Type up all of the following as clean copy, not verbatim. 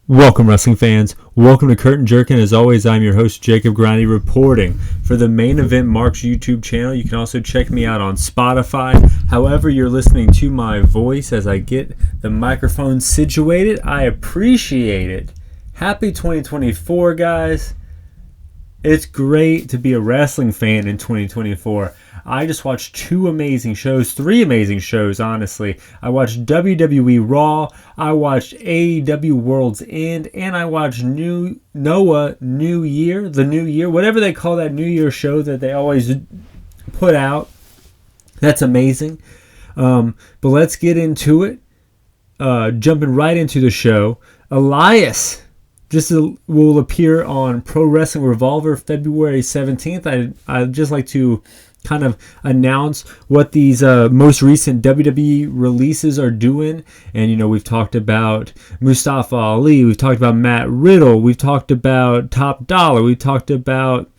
Welcome, wrestling fans. Welcome to Curtain Jerkin. As always, I'm your host, Jacob Grondy, reporting for the Main Event Marks YouTube channel. You can also check me out on Spotify. However you're listening to my voice as I get the microphone situated, I appreciate it. Happy 2024, guys. It's great to be a wrestling fan in 2024. I just watched three amazing shows, honestly. I watched WWE Raw, I watched AEW Worlds End, and I watched New Year, whatever they call that New Year show that they always put out. That's amazing. But let's get into it. Jumping right into the show, Elias will appear on Pro Wrestling Revolver February 17th. I'd just like to kind of announce what these most recent WWE releases are doing. And, we've talked about Mustafa Ali. We've talked about Matt Riddle. We've talked about Top Dollar. We've talked about,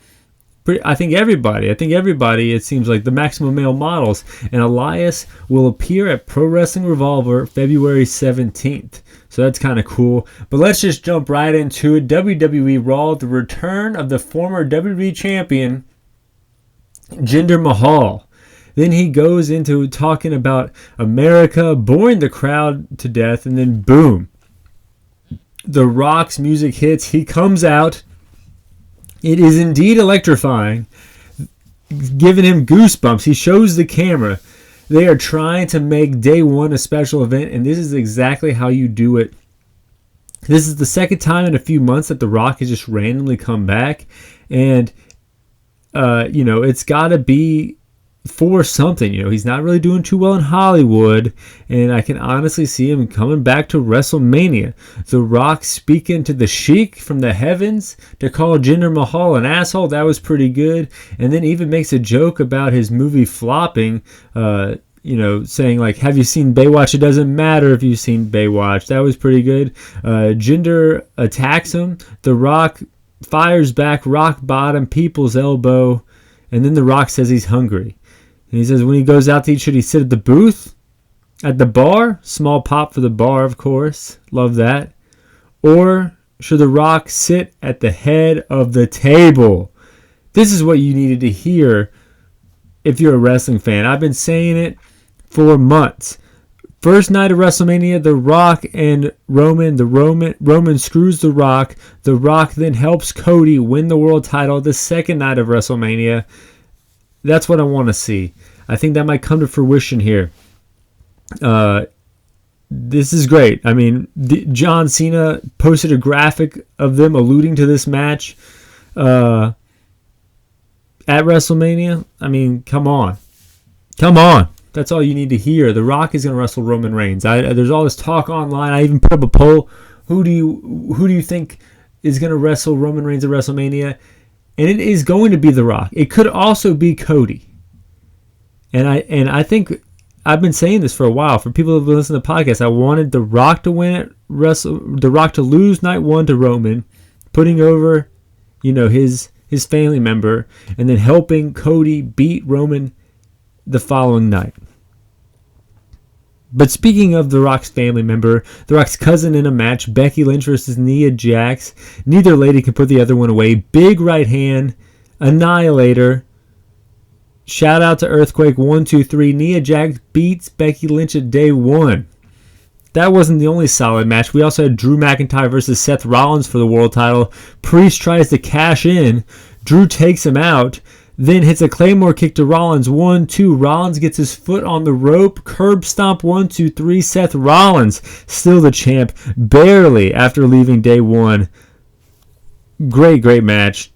I think everybody, it seems like the Maximum Male Models. And Elias will appear at Pro Wrestling Revolver February 17th. So that's kind of cool. But let's just jump right into it. WWE Raw, the return of the former WWE champion, Jinder Mahal. Then he goes into talking about America, boring the crowd to death, and then boom, The Rock's music hits. He comes out. It is indeed electrifying, giving him goosebumps. He shows the camera. They are trying to make day one a special event, and this is exactly how you do it. This is the second time in a few months that The Rock has just randomly come back, and it's got to be for something. He's not really doing too well in Hollywood, and I can honestly see him coming back to WrestleMania. The Rock speaking to the Sheik from the heavens to call Jinder Mahal an asshole. That was pretty good. And then even makes a joke about his movie flopping, saying like, have you seen Baywatch? It doesn't matter if you've seen Baywatch. That was pretty good. Jinder attacks him. The Rock fires back, rock bottom, people's elbow, and then The Rock says he's hungry. And he says when he goes out to eat, should he sit at the booth? At the bar? Small pop for the bar, of course. Love that. Or should The Rock sit at the head of the table? This is what you needed to hear if you're a wrestling fan. I've been saying it for months. First night of WrestleMania, The Rock and Roman. Roman screws The Rock. The Rock then helps Cody win the world title. The second night of WrestleMania. That's what I want to see. I think that might come to fruition here. This is great. I mean, John Cena posted a graphic of them alluding to this match at WrestleMania. I mean, come on. That's all you need to hear. The Rock is going to wrestle Roman Reigns. There's all this talk online. I even put up a poll. Who do you think is going to wrestle Roman Reigns at WrestleMania? And it is going to be The Rock. It could also be Cody. And I think I've been saying this for a while. For people who have listened to the podcast, I wanted The Rock to win it, The Rock to lose night one to Roman, putting over, his family member, and then helping Cody beat Roman the following night. But speaking of The Rock's family member, The Rock's cousin in a match, Becky Lynch versus Nia Jax. Neither lady can put the other one away. Big right hand, annihilator. Shout out to Earthquake 1, 2, 3. Nia Jax beats Becky Lynch at day one. That wasn't the only solid match. We also had Drew McIntyre versus Seth Rollins for the world title. Priest tries to cash in. Drew takes him out. Then hits a Claymore kick to Rollins. 1, 2. Rollins gets his foot on the rope. Curb stomp. 1, 2, 3. Seth Rollins still the champ. Barely after leaving day one. Great match.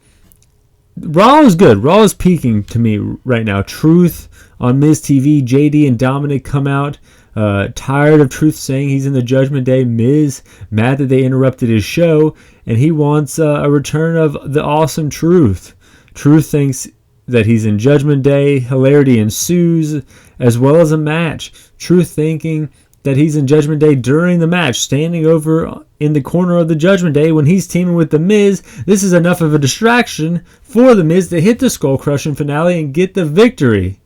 Raw is good. Raw is peaking to me right now. Truth on Miz TV. JD and Dominic come out. Tired of Truth saying he's in the Judgment Day. Miz mad that they interrupted his show. And he wants a return of the awesome Truth. Truth thinks that he's in Judgment Day. Hilarity ensues, as well as a match. Truth thinking that he's in Judgment Day during the match, standing over in the corner of the Judgment Day when he's teaming with The Miz. This is enough of a distraction for The Miz to hit the skull-crushing finale and get the victory.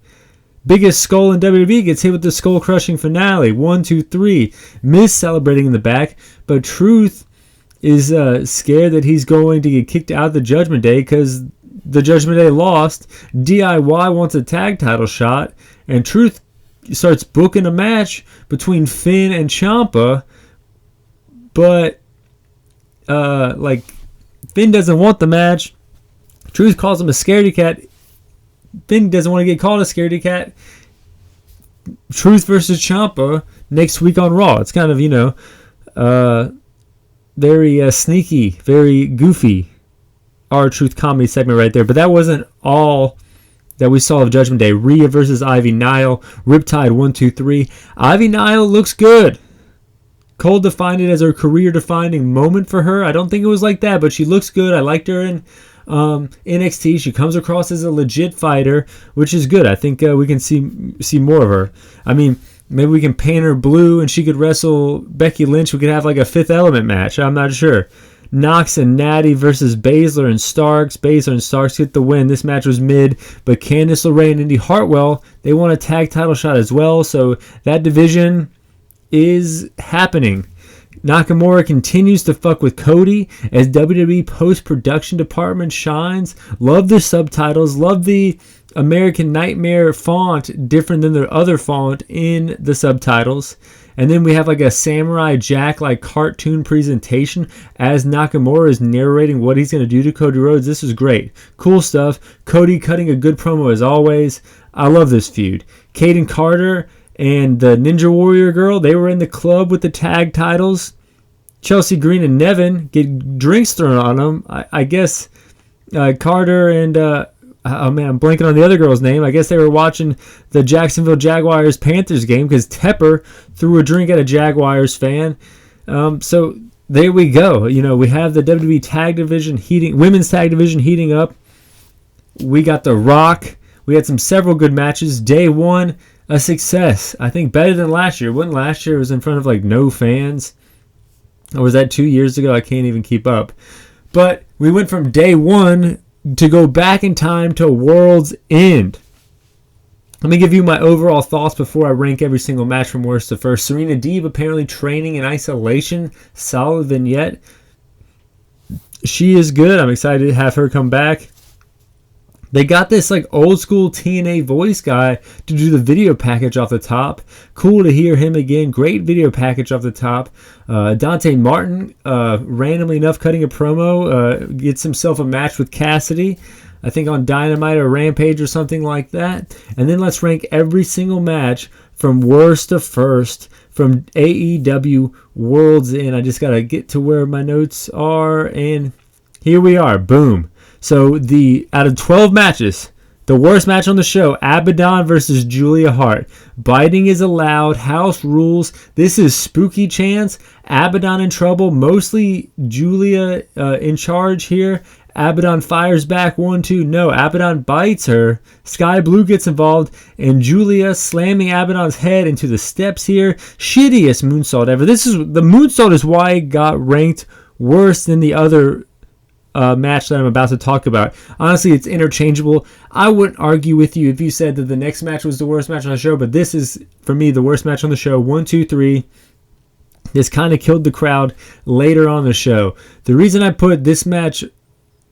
Biggest skull in WWE gets hit with the skull-crushing finale. 1, 2, 3. Miz celebrating in the back, but Truth is scared that he's going to get kicked out of the Judgment Day because the Judgment Day lost. DIY wants a tag title shot, and Truth starts booking a match between Finn and Ciampa, but Finn doesn't want the match. Truth calls him a scaredy cat. Finn doesn't want to get called a scaredy cat. Truth versus Ciampa next week on Raw. It's kind of, very sneaky, very goofy R-Truth comedy segment right there. But that wasn't all that we saw of Judgment Day. Rhea versus Ivy Nile. Riptide 1, 2, 3. Ivy Nile looks good. Cole defined it as a career-defining moment for her. I don't think it was like that, but she looks good. I liked her in NXT. She comes across as a legit fighter, which is good. I think we can see more of her. I mean, maybe we can paint her blue and she could wrestle Becky Lynch. We could have like a Fifth Element match. I'm not sure. Knox and Natty versus Baszler and Starks. Baszler and Starks get the win. This match was mid, but Candice LeRae and Indy Hartwell, they want a tag title shot as well. So that division is happening. Nakamura continues to fuck with Cody as WWE post-production department shines. Love the subtitles. Love the American Nightmare font, different than their other font in the subtitles. And then we have like a Samurai Jack like cartoon presentation as Nakamura is narrating what he's going to do to Cody Rhodes. This is great. Cool stuff. Cody cutting a good promo as always. I love this feud. Kaden Carter and the Ninja Warrior girl, they were in the club with the tag titles. Chelsea Green and Nevin get drinks thrown on them. I guess Carter and... I'm blanking on the other girl's name. I guess they were watching the Jacksonville Jaguars-Panthers game because Tepper threw a drink at a Jaguars fan. So there we go. We have the WWE Tag Division women's tag division heating up. We got The Rock. We had several good matches. Day one, a success. I think better than last year. Wasn't last year? It was in front of no fans. Or was that 2 years ago? I can't even keep up. But we went from day one to go back in time to Worlds End. Let me give you my overall thoughts before I rank every single match from worst to first. Serena Deeb apparently training in isolation. Solid vignette. She is good. I'm excited to have her come back. They got this old school TNA voice guy to do the video package off the top. Cool to hear him again. Great video package off the top. Dante Martin, randomly enough, cutting a promo, gets himself a match with Cassidy. I think on Dynamite or Rampage or something like that. And then let's rank every single match from worst to first from AEW Worlds End. I just got to get to where my notes are. And here we are. Boom. So out of 12 matches, the worst match on the show, Abaddon versus Julia Hart. Biting is allowed. House rules. This is spooky chance. Abaddon in trouble. Mostly Julia in charge here. Abaddon fires back 1, 2. No, Abaddon bites her. Sky Blue gets involved. And Julia slamming Abaddon's head into the steps here. Shittiest moonsault ever. The moonsault is why it got ranked worse than the other match that I'm about to talk about. Honestly, it's interchangeable. I wouldn't argue with you if you said that the next match was the worst match on the show, but this is, for me, the worst match on the show. 1, 2, 3. This kind of killed the crowd later on the show. The reason I put this match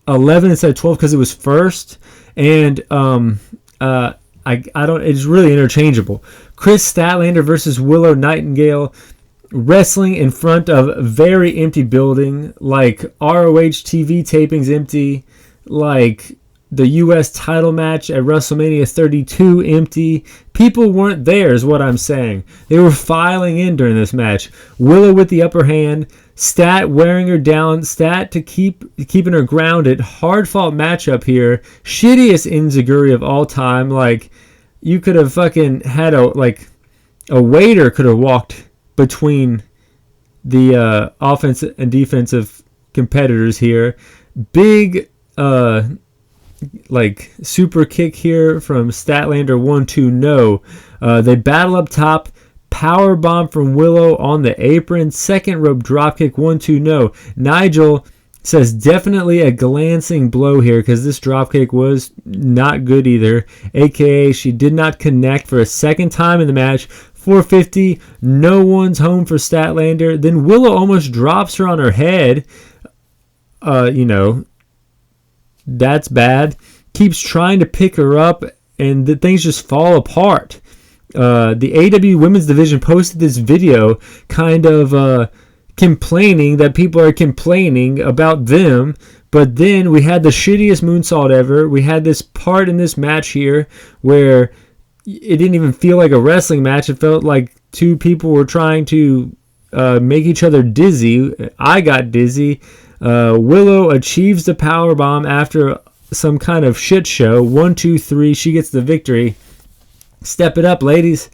11 instead of 12 because it was first, and it's really interchangeable. Chris Statlander versus Willow Nightingale. Wrestling in front of very empty building, like ROH TV tapings empty, like the U.S. title match at WrestleMania 32 empty. People weren't there is what I'm saying. They were filing in during this match. Willow with the upper hand, Stat wearing her down, Stat keeping her grounded. Hard fought matchup here. Shittiest enziguri of all time. You could have fucking had a waiter could have walked between the offensive and competitors here. Big super kick here from Statlander. 1, 2, no. They battle up top. Power bomb from Willow on the apron. Second rope dropkick. 1, 2, no. Nigel says definitely a glancing blow here because this dropkick was not good either. AKA she did not connect for a second time in the match. 450. No one's home for Statlander. Then Willow almost drops her on her head. That's bad. Keeps trying to pick her up, and the things just fall apart. The AEW Women's Division posted this video kind of complaining that people are complaining about them. But then we had the shittiest moonsault ever. We had this part in this match here where it didn't even feel like a wrestling match. It felt like two people were trying to make each other dizzy. I got dizzy. Willow achieves the powerbomb after some kind of shit show. 1, 2, 3. She gets the victory. Step it up, ladies.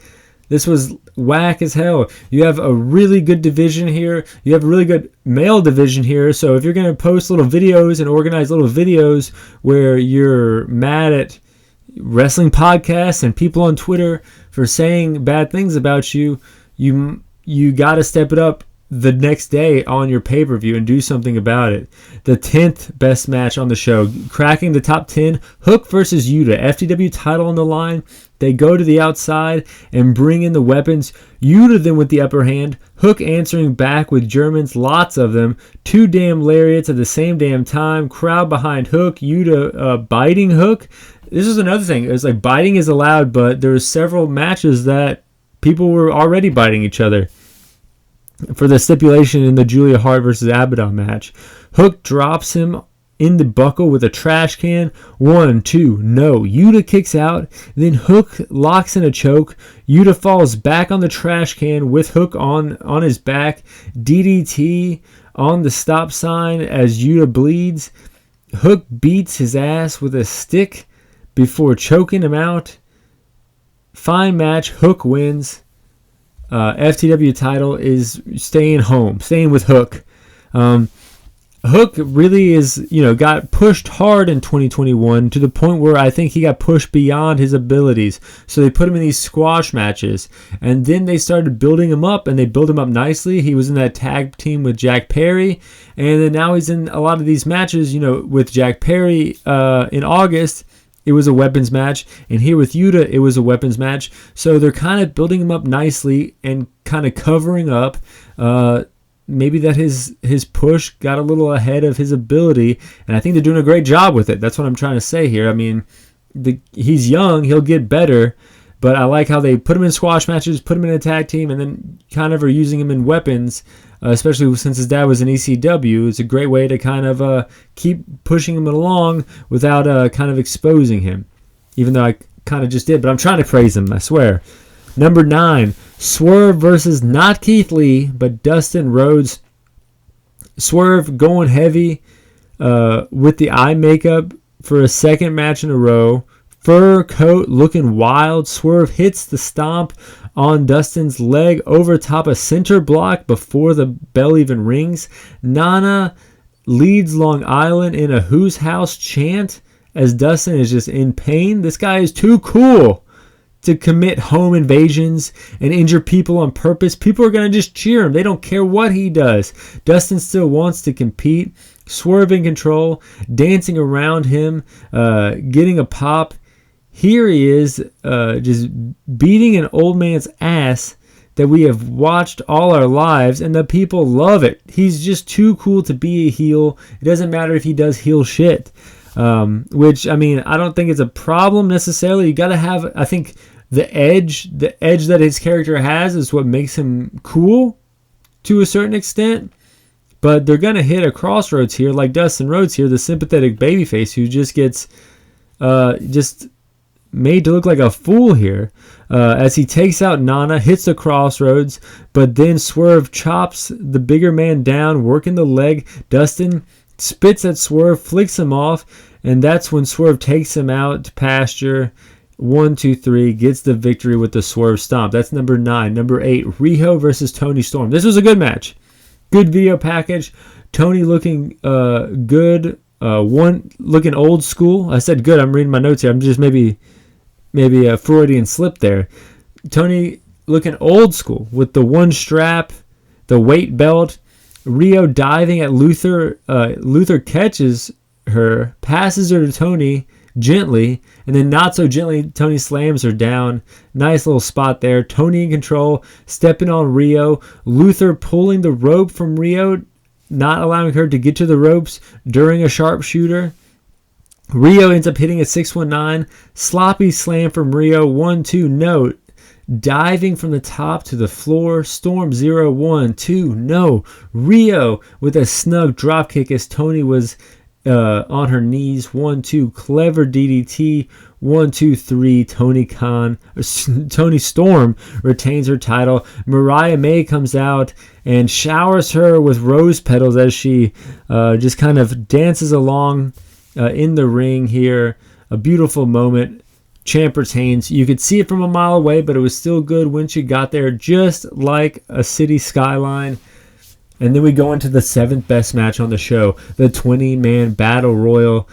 This was whack as hell. You have a really good division here. You have a really good male division here. So if you're going to post little videos and organize little videos where you're mad at wrestling podcasts and people on Twitter for saying bad things about you, you got to step it up the next day on your pay-per-view and do something about it. The 10th best match on the show, cracking the top 10, Hook versus Yuta, FTW title on the line. They go to the outside and bring in the weapons. Yuta then with the upper hand. Hook answering back with Germans, lots of them. 2 damn lariats at the same damn time. Crowd behind Hook. Yuta biting Hook. This is another thing. It was like biting is allowed, but there were several matches that people were already biting each other. For the stipulation in the Julia Hart versus Abaddon match. Hook drops him in the buckle with a trash can. 1, 2, no. Yuta kicks out. Then Hook locks in a choke. Yuta falls back on the trash can with Hook on his back. DDT on the stop sign as Yuta bleeds. Hook beats his ass with a stick before choking him out. Fine match. Hook wins. FTW title is staying with Hook. Hook really is, got pushed hard in 2021 to the point where I think he got pushed beyond his abilities. So they put him in these squash matches, and then they started building him up, and they built him up nicely. He was in that tag team with Jack Perry, and then now he's in a lot of these matches, with Jack Perry in August. It was a weapons match, and here with Yuta, it was a weapons match. So they're kind of building him up nicely and kind of covering up. Maybe that his push got a little ahead of his ability, and I think they're doing a great job with it. That's what I'm trying to say here. I mean, he's young, he'll get better, but I like how they put him in squash matches, put him in a tag team, and then kind of are using him in weapons. Especially since his dad was in ECW, it's a great way to kind of keep pushing him along without kind of exposing him. Even though I kind of just did, but I'm trying to praise him, I swear. Number 9, Swerve versus not Keith Lee, but Dustin Rhodes. Swerve going heavy with the eye makeup for a second match in a row. Fur coat looking wild. Swerve hits the stomp on Dustin's leg over top a center block before the bell even rings. Nana leads Long Island in a Who's House chant as Dustin is just in pain. This guy is too cool to commit home invasions and injure people on purpose. People are going to just cheer him. They don't care what he does. Dustin still wants to compete. Swerve in control, dancing around him, getting a pop. Here he is, just beating an old man's ass that we have watched all our lives, and the people love it. He's just too cool to be a heel. It doesn't matter if he does heel shit, which, I mean, I don't think it's a problem necessarily. You got to have, I think, the edge that his character has is what makes him cool to a certain extent. But they're going to hit a crossroads here, like Dustin Rhodes here, the sympathetic babyface who just gets made to look like a fool here as he takes out Nana, hits the crossroads, but then Swerve chops the bigger man down, working the leg. Dustin spits at Swerve, flicks him off, and that's when Swerve takes him out to pasture. 1, 2, 3, gets the victory with the Swerve stomp. That's number 9. Number 8, Riho versus Toni Storm. This was a good match. Good video package. Tony looking good. One looking old school. I said good. I'm reading my notes here. I'm just maybe a Freudian slip there. Tony looking old school with the one strap, the weight belt. Rio diving at Luther. Luther catches her, passes her to Tony, gently, and then not so gently, Tony slams her down. Nice little spot there. Tony in control, stepping on Rio. Luther pulling the rope from Rio, not allowing her to get to the ropes during a sharpshooter. Rio ends up hitting a 619. Sloppy slam from Rio. 1-2, no. Diving from the top to the floor. Storm 0-1-2, no. Rio with a snug drop kick as Tony was on her knees. 1-2, clever DDT. 1-2-3, Tony Storm retains her title. Mariah May comes out and showers her with rose petals as she just kind of dances along in the ring here. A beautiful moment. Champ retains. You could see it from a mile away, but it was still good when she got there, just like a city skyline. And then we go into the 7th best match on the show, the 20-man Battle Royal.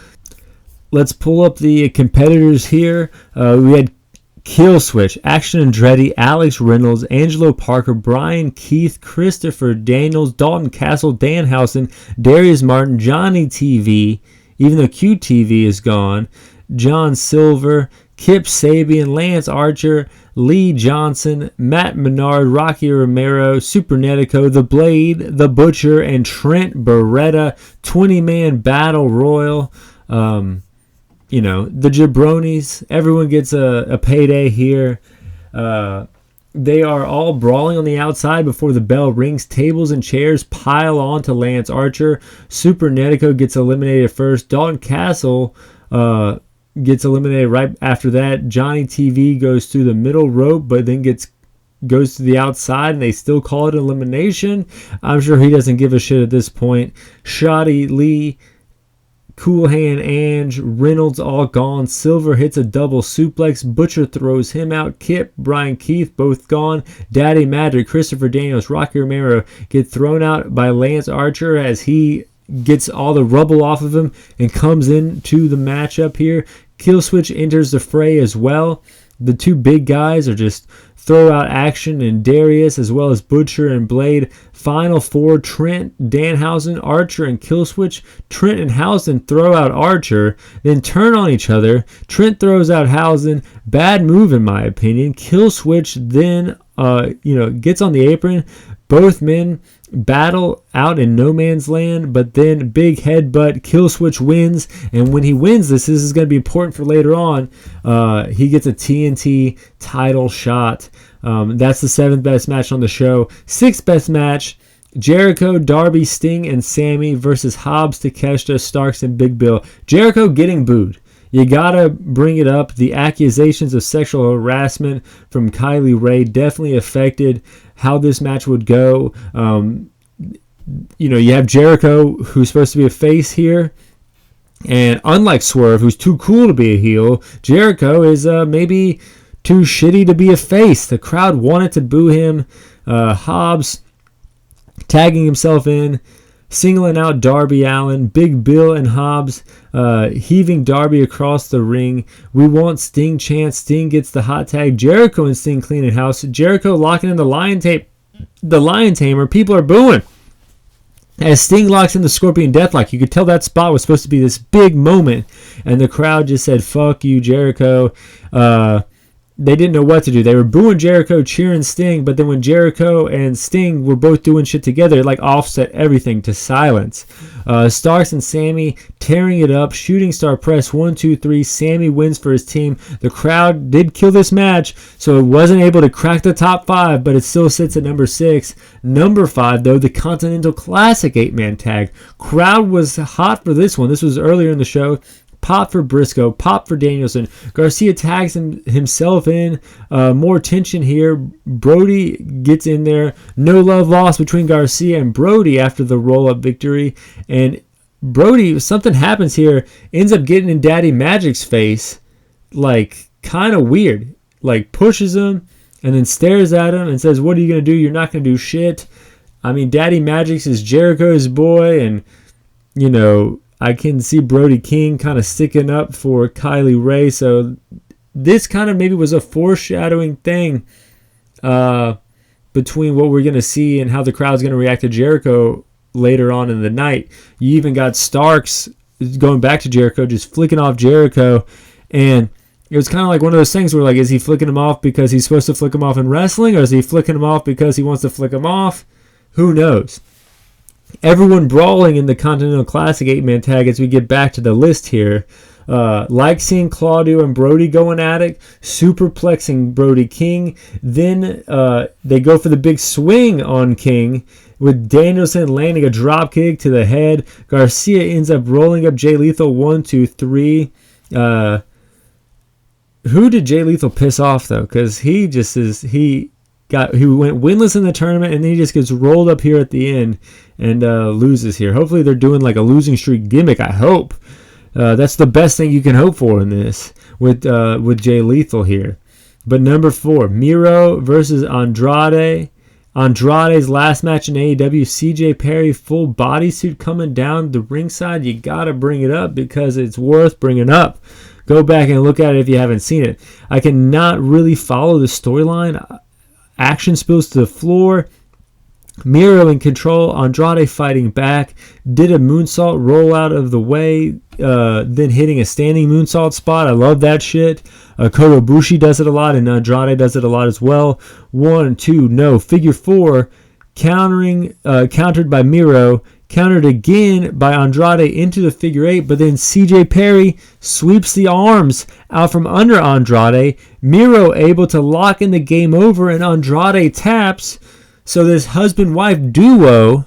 Let's pull up the competitors here. We had Kill Switch, Action Andretti, Alex Reynolds, Angelo Parker, Brian Keith, Christopher Daniels, Dalton Castle, Danhausen, Darius Martin, Johnny TV, even though QTV is gone, John Silver, Kip Sabian, Lance Archer, Lee Johnson, Matt Menard, Rocky Romero, Supernetico, The Blade, The Butcher, and Trent Beretta. 20-man Battle Royal. The jabronis, everyone gets a payday here. They are all brawling on the outside before the bell rings. Tables and chairs pile on to Lance Archer. Supernetico gets eliminated first. Dalton Castle gets eliminated right after that. Johnny TV goes through the middle rope, but then goes to the outside, and they still call it elimination. I'm sure he doesn't give a shit at this point. Shoddy Lee, Cool Hand Ange, Reynolds all gone. Silver hits a double suplex. Butcher throws him out. Kip, Brian Keith, both gone. Daddy Magic, Christopher Daniels, Rocky Romero get thrown out by Lance Archer as he gets all the rubble off of him and comes into the matchup here. Killswitch enters the fray as well. The two big guys are just throw out Action and Darius, as well as Butcher and Blade. Final four: Trent, Danhausen, Archer, and Killswitch. Trent and Hausen throw out Archer, then turn on each other. Trent throws out Hausen. Bad move in my opinion. Killswitch then gets on the apron. Both men battle out in no man's land, but then big headbutt. Killswitch wins, and when he wins this is going to be important for later on. He gets a TNT title shot. That's the 7th best match on the show. 6th best match: Jericho, Darby, Sting, and Sammy versus Hobbs, Takeshita, Starks, and Big Bill. Jericho getting booed. You gotta bring it up. The accusations of sexual harassment from Kylie Ray definitely affected how this match would go. You have Jericho, who's supposed to be a face here, and unlike Swerve, who's too cool to be a heel, Jericho is maybe too shitty to be a face. The crowd wanted to boo him. Hobbs tagging himself in, singling out Darby Allin. Big Bill and Hobbs heaving Darby across the ring. We want Sting chant. Sting gets the hot tag. Jericho and Sting cleaning house. Jericho locking in the Lion Tamer. People are booing as Sting locks in the Scorpion Deathlock. You could tell that spot was supposed to be this big moment, and the crowd just said, fuck you, Jericho. They didn't know what to do. They were booing Jericho, cheering Sting, but then when Jericho and Sting were both doing shit together, it offset everything to silence. Starks and Sammy tearing it up. Shooting star press, 1, 2, 3. Sammy wins for his team. The crowd did kill this match, so it wasn't able to crack the top 5, but it still sits at number 6. Number 5, though, the Continental Classic 8-man tag. Crowd was hot for this one. This was earlier in the show. Pop for Briscoe, pop for Danielson. Garcia tags himself in. More tension here. Brody gets in there. No love lost between Garcia and Brody after the roll-up victory. And Brody, something happens here, ends up getting in Daddy Magic's face, kind of weird. Pushes him and then stares at him and says, what are you going to do? You're not going to do shit. I mean, Daddy Magic's is Jericho's boy, and, I can see Brody King kind of sticking up for Kylie Ray. So this kind of maybe was a foreshadowing thing between what we're going to see and how the crowd's going to react to Jericho later on in the night. You even got Starks going back to Jericho, just flicking off Jericho. And it was kind of like one of those things where, like, is he flicking him off because he's supposed to flick him off in wrestling, or is he flicking him off because he wants to flick him off? Who knows? Everyone brawling in the Continental Classic 8-man tag as we get back to the list here. Like seeing Claudio and Brody going at it, superplexing Brody King. Then they go for the big swing on King, with Danielson landing a drop kick to the head. Garcia ends up rolling up Jay Lethal 1, 2, 3. Who did Jay Lethal piss off though? Because he went winless in the tournament, and then he just gets rolled up here at the end and loses here. Hopefully they're doing like a losing streak gimmick. I hope that's the best thing you can hope for in this with Jay Lethal here. But number 4, Miro versus Andrade. Andrade's last match in AEW. CJ Perry full bodysuit coming down the ringside. You gotta bring it up because it's worth bringing up. Go back and look at it if you haven't seen it. I cannot really follow the storyline. Action spills to the floor. Miro in control. Andrade fighting back. Did a moonsault, roll out of the way, then hitting a standing moonsault spot. I love that shit. Kota Ibushi does it a lot, and Andrade does it a lot as well. 1, 2, no. Figure 4, countered by Miro. Countered again by Andrade into the figure 8, but then CJ Perry sweeps the arms out from under Andrade. Miro able to lock in the game over, and Andrade taps. So this husband-wife duo,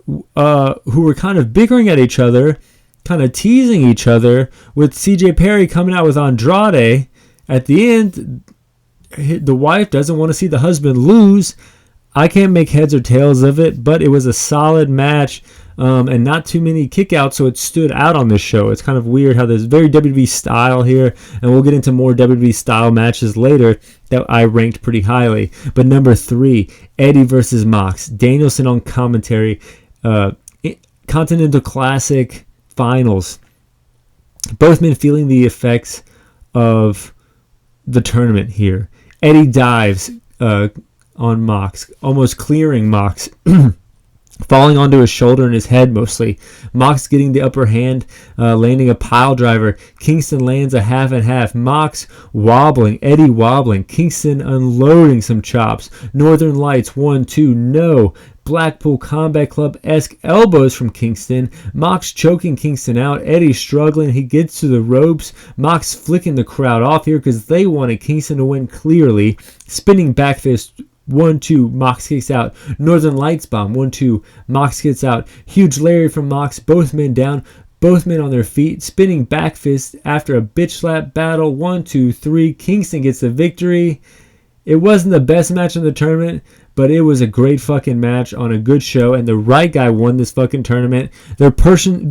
who were kind of bickering at each other, kind of teasing each other, with CJ Perry coming out with Andrade. At the end, the wife doesn't want to see the husband lose. I can't make heads or tails of it, but it was a solid match and not too many kickouts, so it stood out on this show. It's kind of weird how there's very WWE style here, and we'll get into more WWE style matches later that I ranked pretty highly. But number 3, Eddie versus Mox. Danielson on commentary. Continental Classic Finals. Both men feeling the effects of the tournament here. Eddie dives on Mox, almost clearing Mox, falling onto his shoulder and his head mostly. Mox getting the upper hand, landing a pile driver. Kingston lands a half and half. Mox wobbling, Eddie wobbling. Kingston unloading some chops. Northern Lights, 1, 2, no. Blackpool Combat Club-esque elbows from Kingston. Mox choking Kingston out. Eddie struggling. He gets to the ropes. Mox flicking the crowd off here because they wanted Kingston to win clearly. Spinning back fist. 1, 2, Mox kicks out. Northern Lights bomb. 1, 2, Mox gets out. Huge lariat from Mox. Both men down. Both men on their feet. Spinning back fist after a bitch slap battle. 1, 2, 3. Kingston gets the victory. It wasn't the best match in the tournament, but it was a great fucking match on a good show, and the right guy won this fucking tournament. They're pushing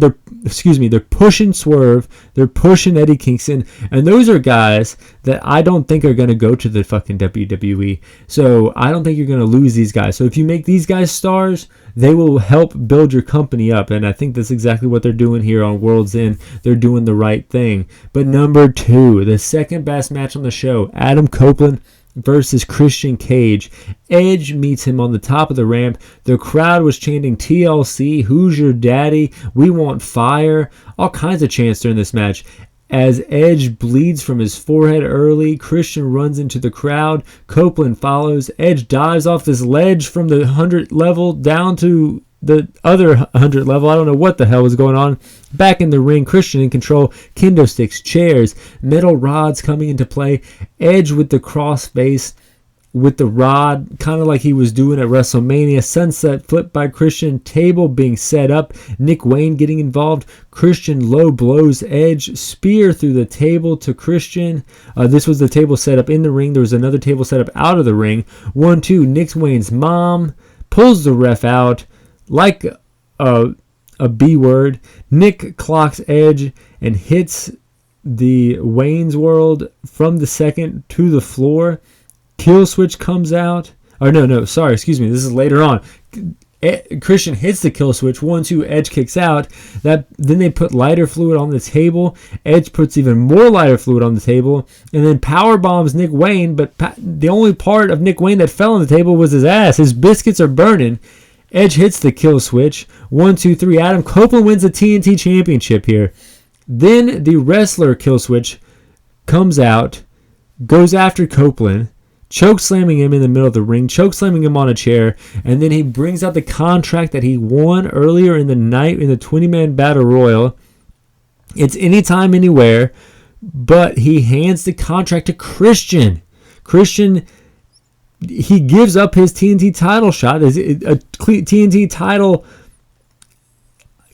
Swerve, they're pushing Eddie Kingston, and those are guys that I don't think are going to go to the fucking WWE. So I don't think you're going to lose these guys. So if you make these guys stars, they will help build your company up, and I think that's exactly what they're doing here on Worlds End. They're doing the right thing. But number 2, the second best match on the show, Adam Copeland versus Christian Cage. Edge meets him on the top of the ramp. The crowd was chanting TLC, who's your daddy, we want fire, all kinds of chants during this match. As Edge bleeds from his forehead early, Christian runs into the crowd. Copeland follows. Edge dives off this ledge from the 100 level down to the other 100 level. I don't know what the hell was going on. Back in the ring, Christian in control. Kendo sticks, chairs, metal rods coming into play. Edge with the cross face with the rod, kind of like he was doing at WrestleMania. Sunset flip by Christian. Table being set up. Nick Wayne getting involved. Christian low blows Edge. Spear through the table to Christian. This was the table set up in the ring. There was another table set up out of the ring. 1, 2. Nick Wayne's mom pulls the ref out like a B word. Nick clocks Edge and hits the Wayne's World from the second to the floor. Kill switch comes out. Excuse me. This is later on. Christian hits the kill switch. 1, 2, Edge kicks out. Then they put lighter fluid on the table. Edge puts even more lighter fluid on the table, and then power bombs Nick Wayne. But the only part of Nick Wayne that fell on the table was his ass. His biscuits are burning. Edge hits the kill switch. 1, 2, 3. Adam Copeland wins the TNT Championship here. Then the wrestler kill switch comes out, goes after Copeland, choke slamming him in the middle of the ring, choke slamming him on a chair, and then he brings out the contract that he won earlier in the night in the 20-man battle royal. It's anytime, anywhere, but he hands the contract to Christian. Christian, he gives up his TNT title shot, a TNT title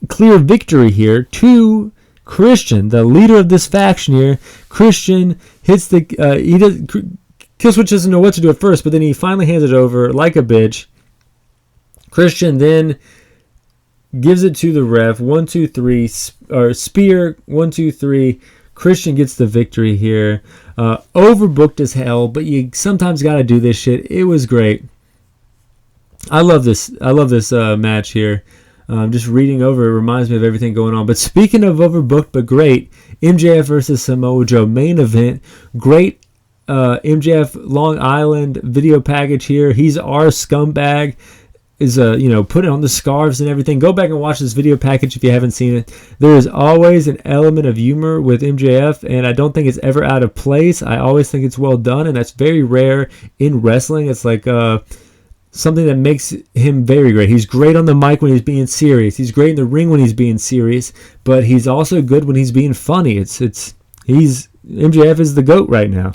clear victory here to Christian, the leader of this faction here. Christian hits the Killswitch doesn't know what to do at first, but then he finally hands it over like a bitch. Christian then gives it to the ref. 1, 2, 3, or spear. 1, 2, 3. Christian gets the victory here. Overbooked as hell, but you sometimes got to do this shit. It was great. I love this match here. Just reading over it reminds me of everything going on. But speaking of overbooked but great, MJF versus Samoa Joe main event. Great MJF Long Island video package here. He's our scumbag. Is putting on the scarves and everything. Go back and watch this video package if you haven't seen it. There is always an element of humor with MJF, and I don't think it's ever out of place. I always think it's well done, and that's very rare in wrestling. It's like something that makes him very great. He's great on the mic when he's being serious. He's great in the ring when he's being serious, but he's also good when he's being funny. MJF is the GOAT right now.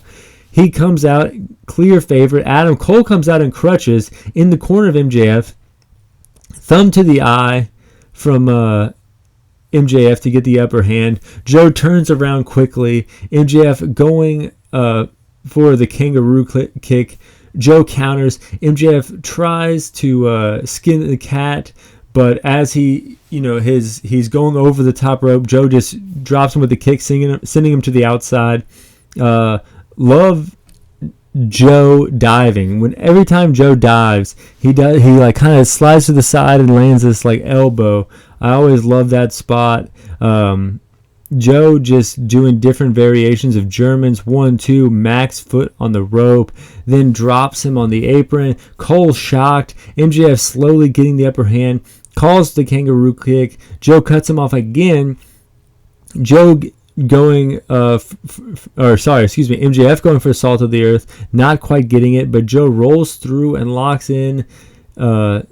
He comes out clear favorite. Adam Cole comes out in crutches in the corner of MJF. Thumb to the eye from MJF to get the upper hand. Joe turns around quickly. MJF going for the kangaroo kick. Joe counters. MJF tries to skin the cat, but as he's going over the top rope, Joe just drops him with the kick, sending him to the outside. Love Joe diving. Every time Joe dives, he like kind of slides to the side and lands this like elbow. I always love that spot. Joe just doing different variations of Germans. 1, 2, max foot on the rope, then drops him on the apron. Cole shocked. MJF slowly getting the upper hand, calls the kangaroo kick. Joe cuts him off again. Joe going MJF going for Salt of the Earth, not quite getting it, but Joe rolls through and locks in a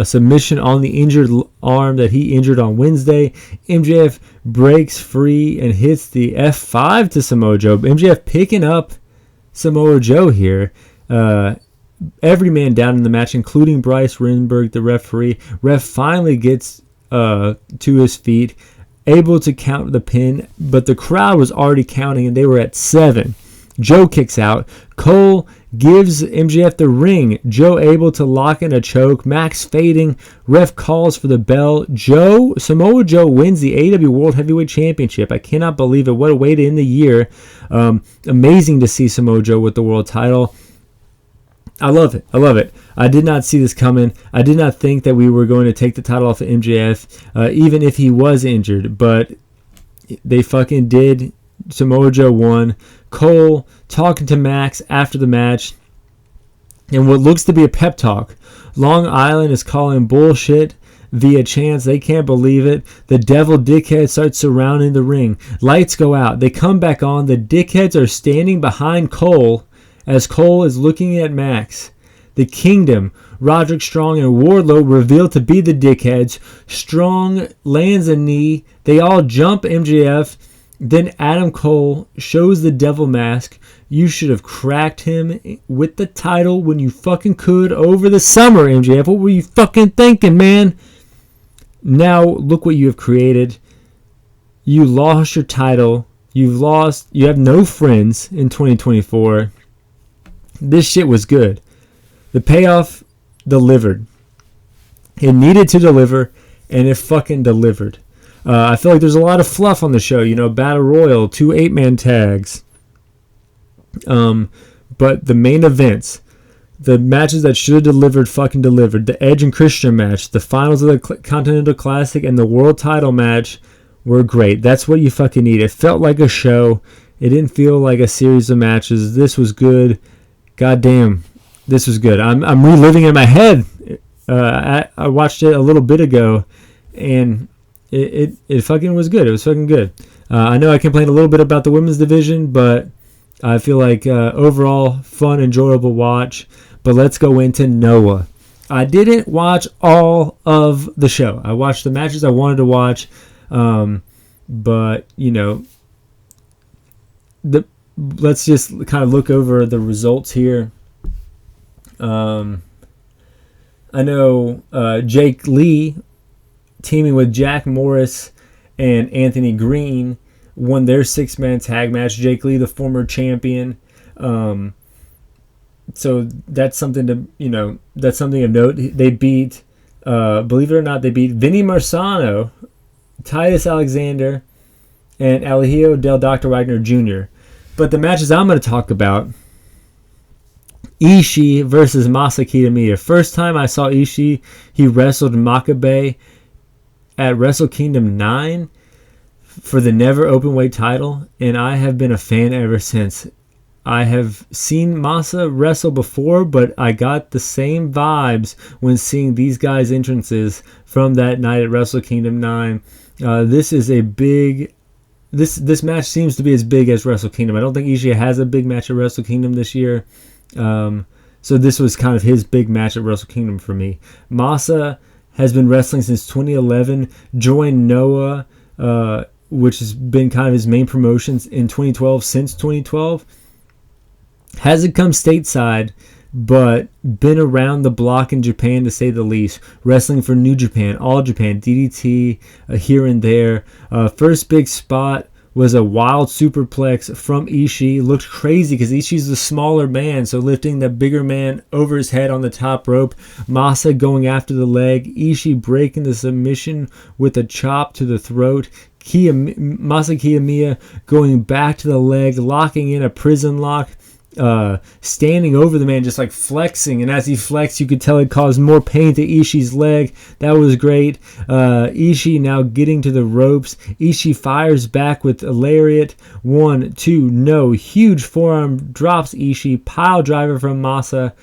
submission on the injured arm that he injured on Wednesday. MJF breaks free and hits the F5 to Samoa Joe. MJF picking up Samoa Joe here. Every man down in the match, including Bryce Renberg, the referee. Ref finally gets to his feet, able to count the pin, but the crowd was already counting and they were at 7. Joe kicks out. Cole gives MJF the ring. Joe able to lock in a choke. Max fading. Ref calls for the bell. Samoa Joe wins the AEW World Heavyweight Championship. I cannot believe it. What a way to end the year. Amazing to see Samoa Joe with the world title. I love it. I did not see this coming. I did not think that we were going to take the title off of MJF, even if he was injured. But they fucking did. Samoa Joe won. Cole talking to Max after the match. And what looks to be a pep talk. Long Island is calling bullshit via chants. They can't believe it. The devil dickheads start surrounding the ring. Lights go out. They come back on. The dickheads are standing behind Cole as Cole is looking at Max. The Kingdom, Roderick Strong and Wardlow revealed to be the dickheads. Strong lands a knee. They all jump MJF. Then Adam Cole shows the devil mask. You should have cracked him with the title when you fucking could over the summer, MJF. What were you fucking thinking, man? Now look what you have created. You lost your title. You have no friends in 2024. This shit was good. The payoff delivered. It needed to deliver, and it fucking delivered. I feel like there's a lot of fluff on the show. Battle Royal, 2 8-man tags. But the main events, the matches that should have delivered, fucking delivered. The Edge and Christian match, the finals of the Continental Classic, and the World Title match were great. That's what you fucking need. It felt like a show. It didn't feel like a series of matches. This was good. Goddamn. this was good. I'm reliving it in my head. I watched it a little bit ago, and it fucking was good. It was fucking good. I know I complained a little bit about the women's division, but I feel like overall fun, enjoyable watch. But let's go into Noah. I didn't watch all of the show. I watched the matches I wanted to watch, but let's just kind of look over the results here. I know Jake Lee, teaming with Jack Morris and Anthony Green, won their 6-man tag match. Jake Lee, the former champion. So that's something to that's something of note. They beat, believe it or not, they beat Vinny Marsano, Titus Alexander, and Eligio del Dr. Wagner Jr. But the matches I'm going to talk about: Ishii versus Masa Kitamiya. First time I saw Ishii, he wrestled Makabe at Wrestle Kingdom 9 for the Never Openweight title, and I have been a fan ever since. I have seen Masa wrestle before, but I got the same vibes when seeing these guys' entrances from that night at Wrestle Kingdom 9. This is a big... This match seems to be as big as Wrestle Kingdom. I don't think Ishii has a big match at Wrestle Kingdom this year. So this was kind of his big match at Wrestle Kingdom for me. Masa has been wrestling since 2011, joined Noah, which has been kind of his main promotions in 2012, since 2012. Hasn't come stateside, but been around the block in Japan, to say the least. Wrestling for New Japan, All Japan, DDT, here and there. First big spot was a wild superplex from Ishii. Looked crazy because Ishii's the smaller man, so lifting the bigger man over his head on the top rope. Masa going after the leg. Ishii breaking the submission with a chop to the throat. Masa Kitamiya going back to the leg, locking in a prison lock. Standing over the man, just like flexing, and as he flexed, you could tell it caused more pain to Ishii's leg. That was great. Ishii now getting to the ropes. Ishii fires back with a lariat. 1, 2, no. Huge forearm drops Ishii. Pile driver from Masa.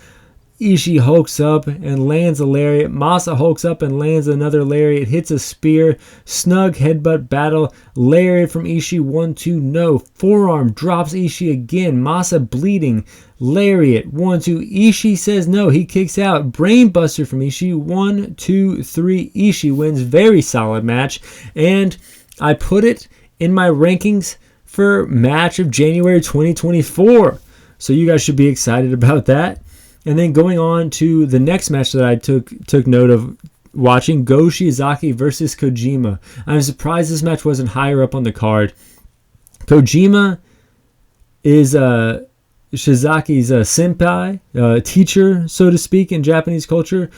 Ishii hulks up and lands a lariat. Masa hulks up and lands another lariat. Hits a spear. Snug headbutt battle. Lariat from Ishii. 1, 2, no. Forearm drops Ishii again. Masa bleeding. Lariat. 1, 2. Ishii says no. He kicks out. Brainbuster from Ishii. 1, 2, 3. Ishii wins. Very solid match. And I put it in my rankings for match of January 2024. So you guys should be excited about that. And then going on to the next match that I took note of watching, Go Shiozaki versus Kojima. I'm surprised this match wasn't higher up on the card. Kojima is Shiozaki's senpai, teacher, so to speak, in Japanese culture.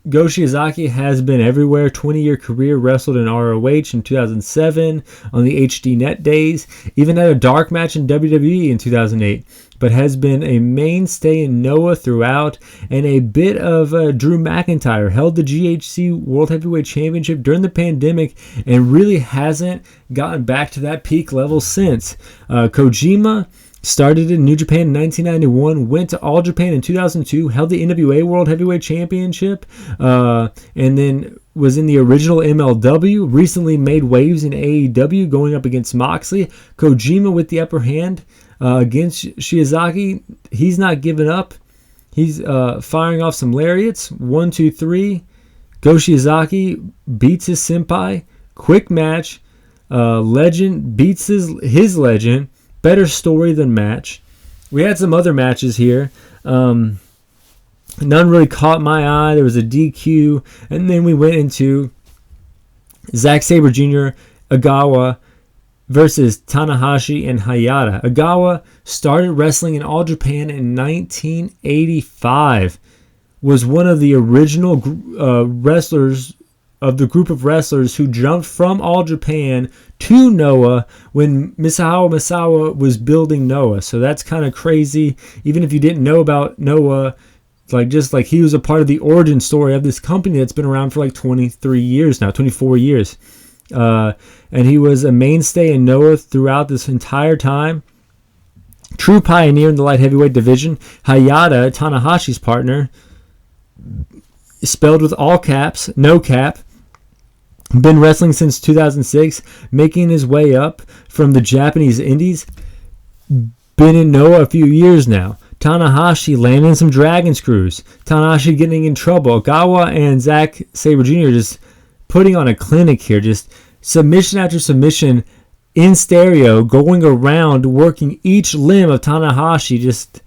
Go Shiozaki has been everywhere. 20-year career, wrestled in ROH in 2007 on the HD Net days. Even had a dark match in WWE in 2008. But has been a mainstay in Noah throughout, and a bit of Drew McIntyre. Held the GHC World Heavyweight Championship during the pandemic and really hasn't gotten back to that peak level since. Kojima started in New Japan in 1991, went to All Japan in 2002, held the NWA World Heavyweight Championship, and then was in the original MLW, recently made waves in AEW, going up against Moxley. Kojima with the upper hand against Shiozaki. He's not giving up. He's firing off some lariats. 1, 2, 3. Go Shiozaki beats his senpai. Quick match. Legend beats his legend. Better story than match. We had some other matches here. None really caught my eye. There was a DQ. And then we went into Zack Sabre Jr., Agawa versus Tanahashi and Hayata. Agawa started wrestling in All Japan in 1985. Was one of the original wrestlers of the group of wrestlers who jumped from All Japan to Noah when Misawa Misawa was building Noah. So that's kind of crazy. Even if you didn't know about Noah, just like he was a part of the origin story of this company that's been around for like 23 years now, 24 years. And he was a mainstay in Noah throughout this entire time. True pioneer in the light heavyweight division. Hayata, Tanahashi's partner, spelled with all caps, no cap. Been wrestling since 2006, making his way up from the Japanese indies. Been in Noah a few years now. Tanahashi landing some dragon screws. Tanahashi getting in trouble. Ogawa and Zack Sabre Jr. just putting on a clinic here. Just submission after submission in stereo, going around, working each limb of Tanahashi, just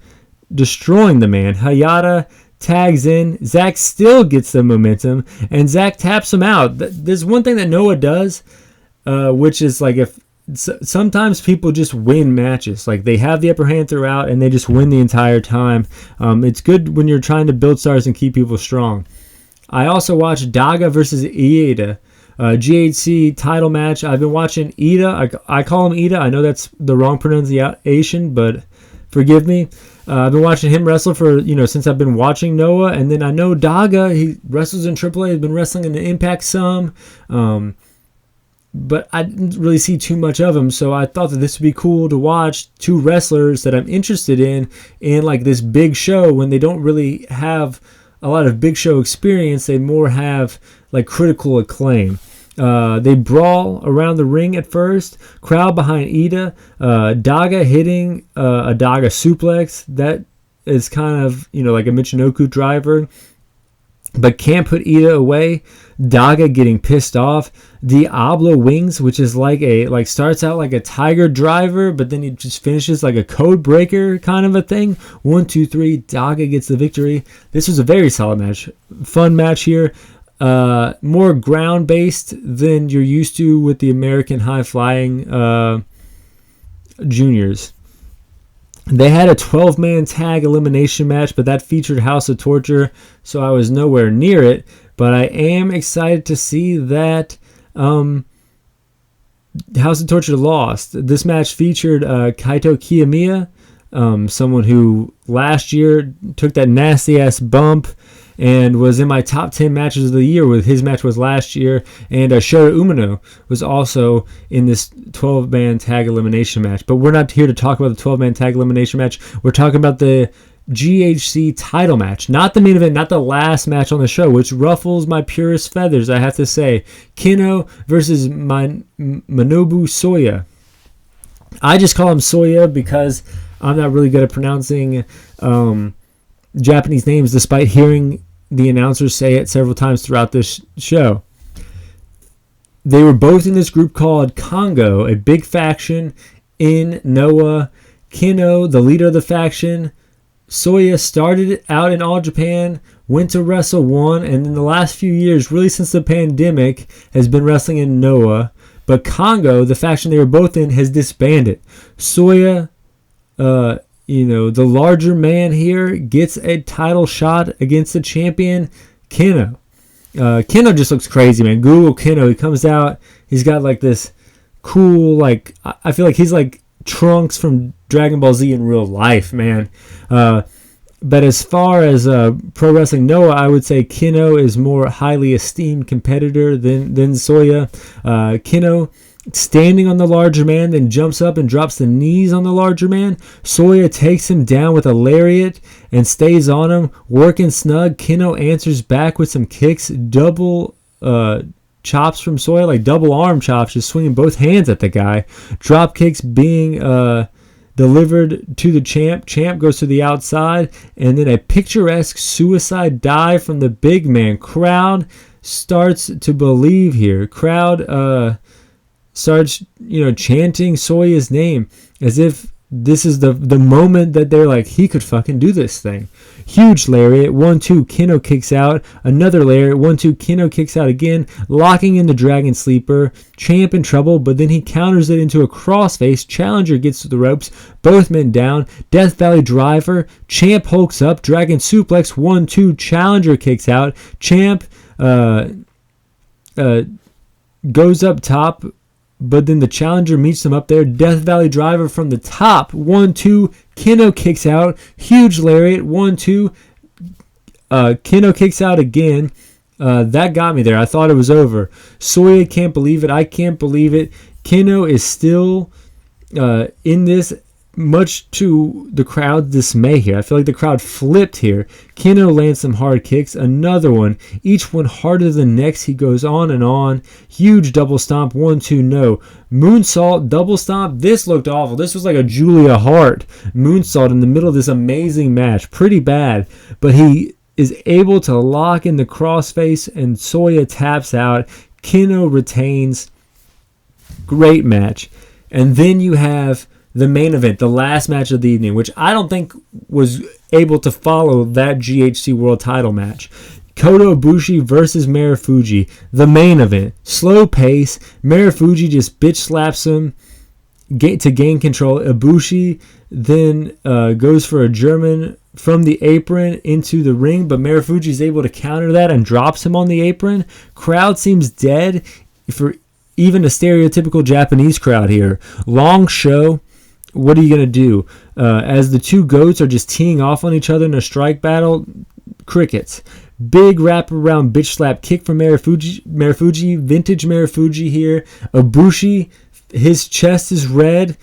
destroying the man. Hayata tags in. Zack still gets the momentum, and Zack taps him out. There's one thing that Noah does, which is like if sometimes people just win matches. Like they have the upper hand throughout, and they just win the entire time. It's good when you're trying to build stars and keep people strong. I also watched Daga versus Iida. GHC title match. I've been watching Iida. I call him Iida. I know that's the wrong pronunciation, but forgive me. I've been watching him wrestle for, since I've been watching Noah. And then I know Daga, he wrestles in AAA. He's been wrestling in the Impact some. But I didn't really see too much of him. So I thought that this would be cool to watch two wrestlers that I'm interested in like this big show when they don't really have a lot of big show experience. They more have like critical acclaim. They brawl around the ring at first. Crowd behind Iida. Daga hitting a Daga suplex. That is kind of, like a Michinoku driver. But can't put Iida away. Daga getting pissed off. Diablo wings, which is starts out like a tiger driver, but then he just finishes like a code breaker kind of a thing. 1, 2, 3. Daga gets the victory. This was a very solid match. Fun match here. More ground based than you're used to with the American high flying juniors. They had a 12-man tag elimination match, but that featured House of Torture, so I was nowhere near it. But I am excited to see that House of Torture lost. This match featured Kaito Kiyomiya, someone who last year took that nasty-ass bump and was in my top 10 matches of the year. With his match was last year, and Shota Umino was also in this 12-man tag elimination match. But we're not here to talk about the 12-man tag elimination match. We're talking about the GHC title match, not the main event, not the last match on the show, which ruffles my purest feathers, I have to say. Kino versus Manobu Soya. I just call him Soya because I'm not really good at pronouncing Japanese names, despite hearing the announcers say it several times throughout this show. They were both in this group called Congo, a big faction in Noah. Kino, the leader of the faction. Soya started out in All Japan, went to Wrestle 1, and in the last few years, really since the pandemic, has been wrestling in Noah. But Congo, the faction they were both in, has disbanded. Soya, the larger man here, gets a title shot against the champion, Kino. Kino just looks crazy, man. Google Kino. He comes out. He's got like this cool, I feel like he's like Trunks from Dragon Ball Z in real life, man. But as far as Pro Wrestling Noah, I would say Kino is more highly esteemed competitor than Soya. Kino standing on the larger man, then jumps up and drops the knees on the larger man. Soya takes him down with a lariat and stays on him, working snug. Kino answers back with some kicks, double chops from Soya, like double arm chops, just swinging both hands at the guy. Drop kicks being delivered to the champ. Champ goes to the outside, and then a picturesque suicide dive from the big man. Crowd starts to believe here. Crowd starts, chanting Soya's name as if this is the moment that they're like, he could fucking do this thing. Huge lariat, 1-2, Kino kicks out. Another lariat, 1-2, Kino kicks out again, locking in the Dragon Sleeper. Champ in trouble, but then he counters it into a crossface. Challenger gets to the ropes, both men down. Death Valley Driver, Champ hulks up, Dragon Suplex, 1-2, Challenger kicks out. Champ goes up top, but then the Challenger meets them up there. Death Valley Driver from the top. 1-2. Kino kicks out. Huge lariat. 1-2. Kino kicks out again. That got me there. I thought it was over. Soya can't believe it. I can't believe it. Keno is still in this, much to the crowd's dismay here. I feel like the crowd flipped here. Keno lands some hard kicks. Another one. Each one harder than the next. He goes on and on. Huge double stomp. 1, 2, no. Moonsault, double stomp. This looked awful. This was like a Julia Hart moonsault in the middle of this amazing match. Pretty bad. But he is able to lock in the crossface, and Soya taps out. Keno retains. Great match. And then you have the main event, the last match of the evening, which I don't think was able to follow that GHC World Title match. Kota Ibushi versus Marufuji, the main event. Slow pace. Marufuji just bitch slaps him to gain control. Ibushi then goes for a German from the apron into the ring, but Marufuji is able to counter that and drops him on the apron. Crowd seems dead for even a stereotypical Japanese crowd here. Long show. What are you going to do? As the two goats are just teeing off on each other in a strike battle, crickets. Big wraparound bitch slap kick from Marufuji. Vintage Marufuji here. Ibushi, his chest is red.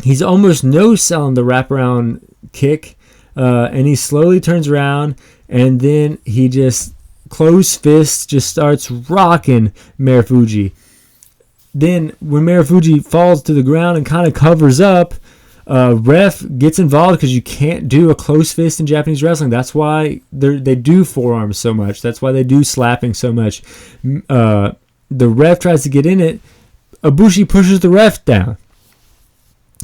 He's almost no-selling the wraparound kick. And he slowly turns around, and then he just closed fists, just starts rocking Marufuji. Then when Marufuji falls to the ground and kind of covers up, ref gets involved because you can't do a close fist in Japanese wrestling. That's why they do forearms so much. That's why they do slapping so much. The ref tries to get in it. Ibushi pushes the ref down.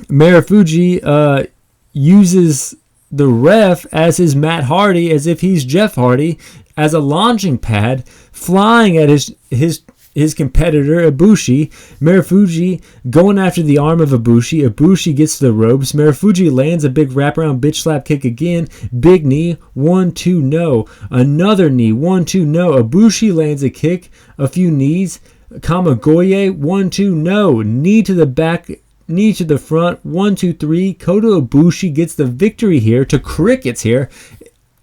Marufuji uses the ref as his Matt Hardy, as if he's Jeff Hardy, as a launching pad, flying at his competitor, Ibushi. Marufuji going after the arm of Ibushi. Ibushi gets to the ropes. Marufuji lands a big wraparound bitch slap kick again. Big knee. 1, 2, no. Another knee. 1, 2, no. Ibushi lands a kick. A few knees. Kamagoye. 1, 2, no. Knee to the back. Knee to the front. 1, 2, 3. Kota Ibushi gets the victory here to crickets here.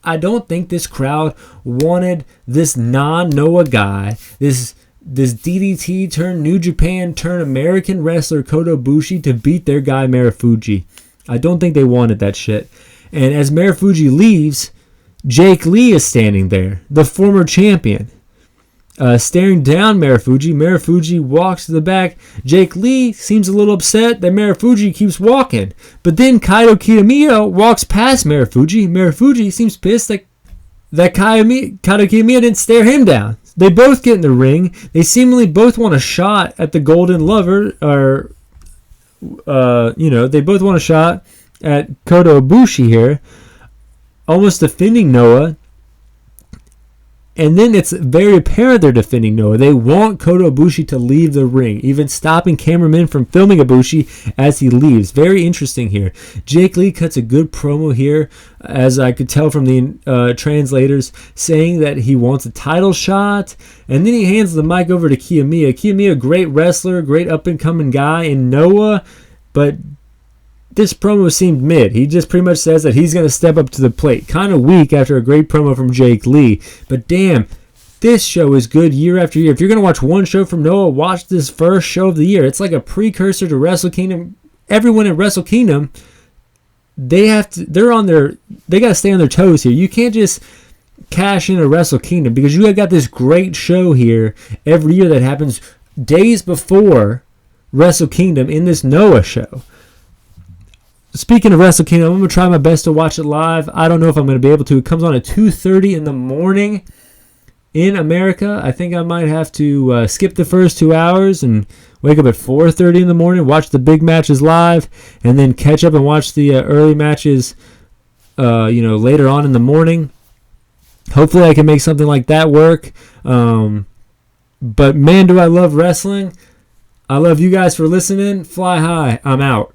I don't think this crowd wanted this non-Noah guy, this DDT turn New Japan turn American wrestler Kota Ibushi to beat their guy Marufuji. I don't think they wanted that shit. And as Marufuji leaves, Jake Lee is standing there, the former champion, staring down Marufuji. Marufuji walks to the back. Jake Lee seems a little upset that Marufuji keeps walking. But then Kaito Kiyomiya walks past Marufuji. Marufuji seems pissed that Kaito Kiyomiya didn't stare him down. They both get in the ring. They seemingly both want a shot at the Golden Lover, or, they both want a shot at Kota Ibushi here, almost defending Noah. And then it's very apparent they're defending Noah. They want Kota Ibushi to leave the ring, even stopping cameramen from filming Ibushi as he leaves. Very interesting here. Jake Lee cuts a good promo here, as I could tell from the translators, saying that he wants a title shot. And then he hands the mic over to Kiyomiya. Kiyomiya, great wrestler, great up-and-coming guy in Noah, but this promo seemed mid. He just pretty much says that he's going to step up to the plate. Kind of weak after a great promo from Jake Lee. But damn, this show is good year after year. If you're going to watch one show from Noah, watch this first show of the year. It's like a precursor to Wrestle Kingdom. Everyone at Wrestle Kingdom, they got to stay on their toes here. You can't just cash in a Wrestle Kingdom, because you got this great show here every year that happens days before Wrestle Kingdom in this Noah show. Speaking of Wrestle Kingdom, I'm going to try my best to watch it live. I don't know if I'm going to be able to. It comes on at 2:30 in the morning in America. I think I might have to skip the first 2 hours and wake up at 4:30 in the morning, watch the big matches live, and then catch up and watch the early matches later on in the morning. Hopefully I can make something like that work. But man, do I love wrestling. I love you guys for listening. Fly high. I'm out.